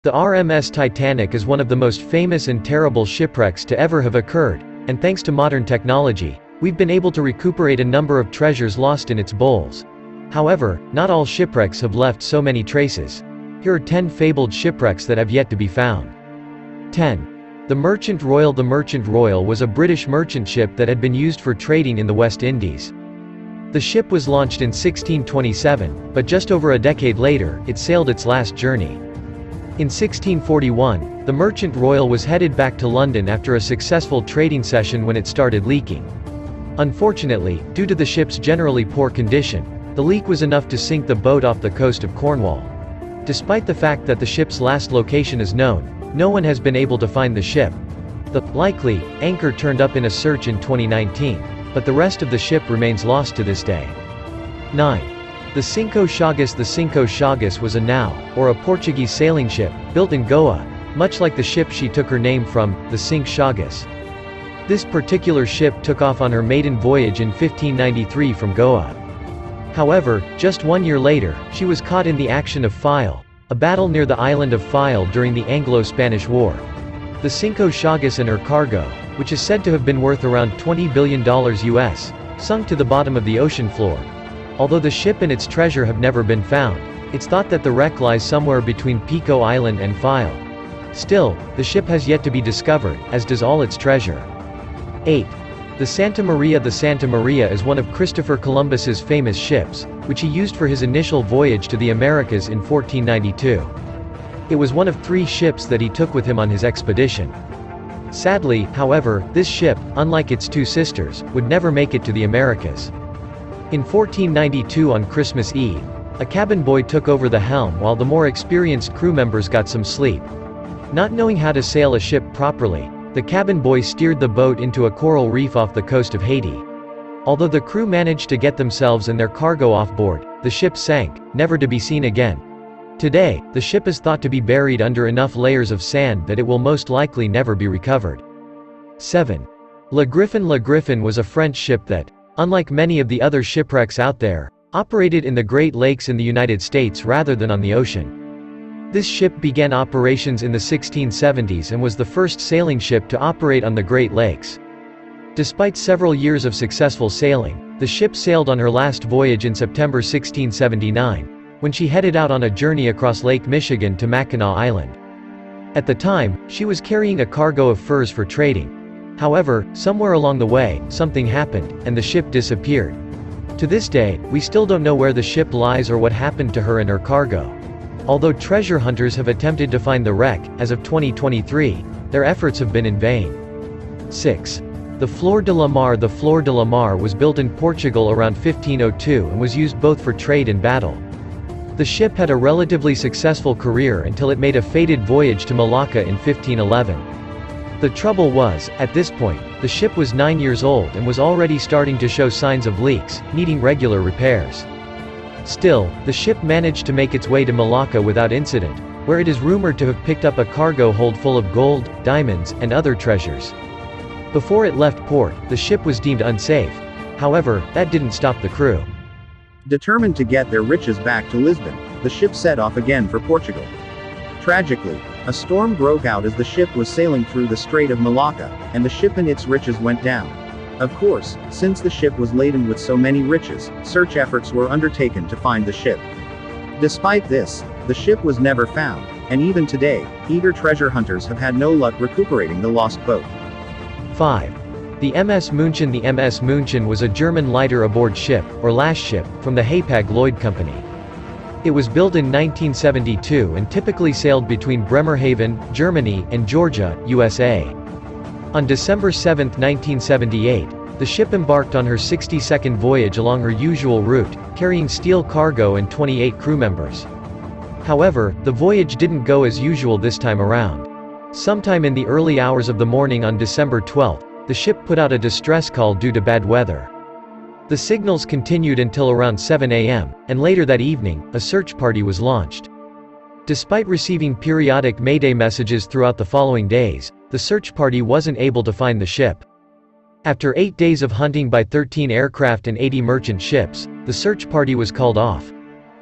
The RMS Titanic is one of the most famous and terrible shipwrecks to ever have occurred, and thanks to modern technology, we've been able to recuperate a number of treasures lost in its bowls. However, not all shipwrecks have left so many traces. Here are 10 fabled shipwrecks that have yet to be found. 10. The Merchant Royal. The Merchant Royal was a British merchant ship that had been used for trading in the West Indies. The ship was launched in 1627, but just over a decade later, it sailed its last journey. In 1641, the Merchant Royal was headed back to London after a successful trading session when it started leaking. Unfortunately, due to the ship's generally poor condition, the leak was enough to sink the boat off the coast of Cornwall. Despite the fact that the ship's last location is known, no one has been able to find the ship. The likely anchor turned up in a search in 2019, but the rest of the ship remains lost to this day. 9. The Cinco Chagas. The Cinco Chagas was a nau, or a Portuguese sailing ship, built in Goa, much like the ship she took her name from, the Cinque Chagas. This particular ship took off on her maiden voyage in 1593 from Goa. However, just 1 year later, she was caught in the action of File, a battle near the island of File during the Anglo-Spanish War. The Cinco Chagas and her cargo, which is said to have been worth around $20 billion US, sunk to the bottom of the ocean floor. Although the ship and its treasure have never been found, it's thought that the wreck lies somewhere between Pico Island and File. Still, the ship has yet to be discovered, as does all its treasure. 8. The Santa Maria. The Santa Maria is one of Christopher Columbus's famous ships, which he used for his initial voyage to the Americas in 1492. It was one of 3 ships that he took with him on his expedition. Sadly, however, this ship, unlike its 2 sisters, would never make it to the Americas. In 1492 on Christmas Eve, a cabin boy took over the helm while the more experienced crew members got some sleep. Not knowing how to sail a ship properly, the cabin boy steered the boat into a coral reef off the coast of Haiti. Although the crew managed to get themselves and their cargo off board, the ship sank, never to be seen again. Today, the ship is thought to be buried under enough layers of sand that it will most likely never be recovered. 7. Le Griffin. Le Griffin was a French ship that, unlike many of the other shipwrecks out there, operated in the Great Lakes in the United States rather than on the ocean. This ship began operations in the 1670s and was the first sailing ship to operate on the Great Lakes. Despite several years of successful sailing, the ship sailed on her last voyage in September 1679, when she headed out on a journey across Lake Michigan to Mackinac Island. At the time, she was carrying a cargo of furs for trading. However, somewhere along the way, something happened, and the ship disappeared. To this day, we still don't know where the ship lies or what happened to her and her cargo. Although treasure hunters have attempted to find the wreck, as of 2023, their efforts have been in vain. 6. The Flor de la Mar. The Flor de la Mar was built in Portugal around 1502 and was used both for trade and battle. The ship had a relatively successful career until it made a fated voyage to Malacca in 1511. The trouble was, at this point, the ship was 9 years old and was already starting to show signs of leaks, needing regular repairs. Still, the ship managed to make its way to Malacca without incident, where it is rumored to have picked up a cargo hold full of gold, diamonds, and other treasures. Before it left port, the ship was deemed unsafe. However, that didn't stop the crew. Determined to get their riches back to Lisbon, the ship set off again for Portugal. Tragically, a storm broke out as the ship was sailing through the Strait of Malacca, and the ship and its riches went down. Of course, since the ship was laden with so many riches, search efforts were undertaken to find the ship. Despite this, the ship was never found, and even today, eager treasure hunters have had no luck recuperating the lost boat. 5. The MS München. The MS München was a German lighter aboard ship, or last ship, from the Hapag-Lloyd Company. It was built in 1972 and typically sailed between Bremerhaven, Germany, and Georgia, USA. On December 7, 1978, the ship embarked on her 62nd voyage along her usual route, carrying steel cargo and 28 crew members. However, the voyage didn't go as usual this time around. Sometime in the early hours of the morning on December 12, the ship put out a distress call due to bad weather. The signals continued until around 7 a.m., and later that evening, a search party was launched. Despite receiving periodic Mayday messages throughout the following days, the search party wasn't able to find the ship. After 8 days of hunting by 13 aircraft and 80 merchant ships, the search party was called off.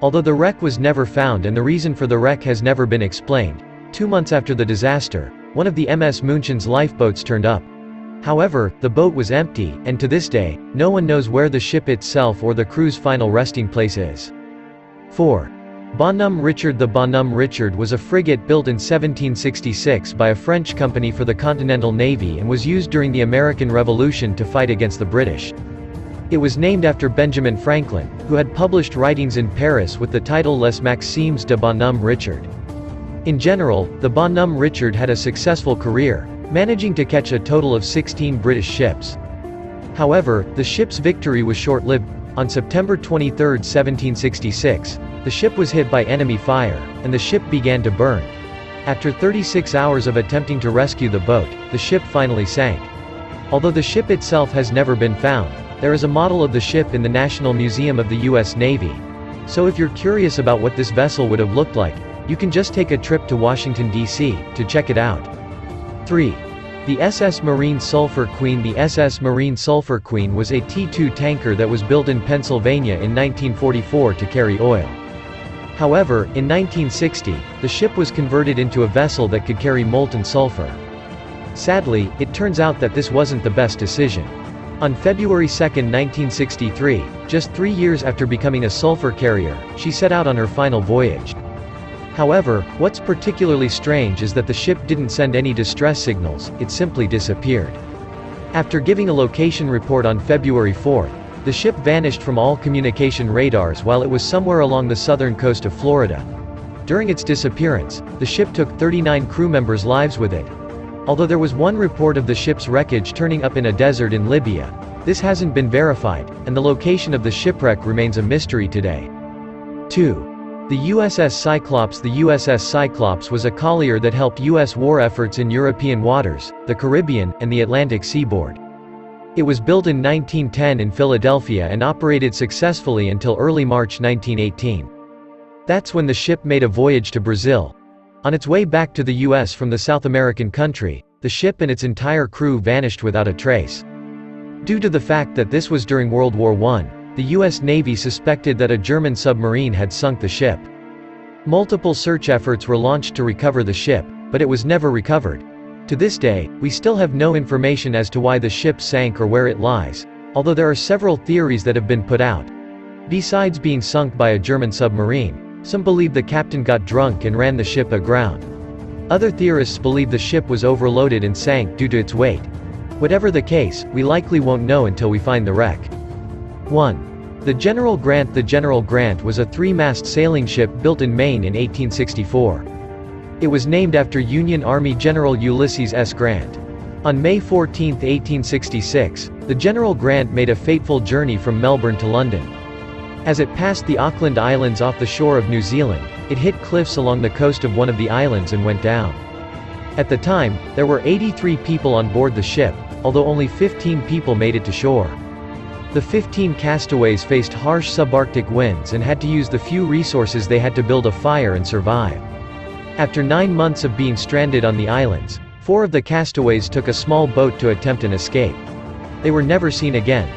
Although the wreck was never found and the reason for the wreck has never been explained, 2 months after the disaster, one of the MS München's lifeboats turned up. However, the boat was empty, and to this day, no one knows where the ship itself or the crew's final resting place is. 4. Bonhomme Richard. The Bonhomme Richard was a frigate built in 1766 by a French company for the Continental Navy and was used during the American Revolution to fight against the British. It was named after Benjamin Franklin, who had published writings in Paris with the title Les Maximes de Bonhomme Richard. In general, the Bonhomme Richard had a successful career, managing to catch a total of 16 British ships. However, the ship's victory was short-lived. On September 23, 1766, the ship was hit by enemy fire, and the ship began to burn. After 36 hours of attempting to rescue the boat, the ship finally sank. Although the ship itself has never been found, there is a model of the ship in the National Museum of the U.S. Navy. So if you're curious about what this vessel would have looked like, you can just take a trip to Washington, D.C., to check it out. 3. The SS Marine Sulphur Queen. The SS Marine Sulphur Queen was a T-2 tanker that was built in Pennsylvania in 1944 to carry oil. However, in 1960, the ship was converted into a vessel that could carry molten sulfur. Sadly, it turns out that this wasn't the best decision. On February 2, 1963, just 3 years after becoming a sulfur carrier, she set out on her final voyage. However, what's particularly strange is that the ship didn't send any distress signals, it simply disappeared. After giving a location report on February 4, the ship vanished from all communication radars while it was somewhere along the southern coast of Florida. During its disappearance, the ship took 39 crew members' lives with it. Although there was one report of the ship's wreckage turning up in a desert in Libya, this hasn't been verified, and the location of the shipwreck remains a mystery today. 2. The USS Cyclops. The USS Cyclops was a collier that helped U.S. war efforts in European waters, the Caribbean, and the Atlantic seaboard. It was built in 1910 in Philadelphia and operated successfully until early March 1918. That's when the ship made a voyage to Brazil. On its way back to the U.S. from the South American country, the ship and its entire crew vanished without a trace. Due to the fact that this was during World War I, the U.S. Navy suspected that a German submarine had sunk the ship. Multiple search efforts were launched to recover the ship, but it was never recovered. To this day, we still have no information as to why the ship sank or where it lies, although there are several theories that have been put out. Besides being sunk by a German submarine, some believe the captain got drunk and ran the ship aground. Other theorists believe the ship was overloaded and sank due to its weight. Whatever the case, we likely won't know until we find the wreck. 1. The General Grant. The General Grant was a 3-mast sailing ship built in Maine in 1864. It was named after Union Army General Ulysses S. Grant. On May 14, 1866, the General Grant made a fateful journey from Melbourne to London. As it passed the Auckland Islands off the shore of New Zealand, it hit cliffs along the coast of one of the islands and went down. At the time, there were 83 people on board the ship, although only 15 people made it to shore. The 15 castaways faced harsh subarctic winds and had to use the few resources they had to build a fire and survive. After 9 months of being stranded on the islands, 4 of the castaways took a small boat to attempt an escape. They were never seen again.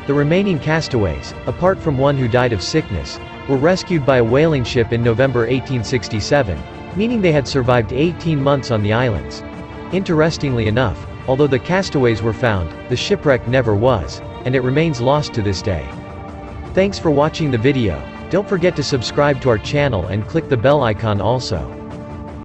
The remaining castaways, apart from one who died of sickness, were rescued by a whaling ship in November 1867, meaning they had survived 18 months on the islands. Interestingly enough, although the castaways were found, the shipwreck never was, and it remains lost to this day. Thanks for watching the video. Don't forget to subscribe to our channel and click the bell icon also.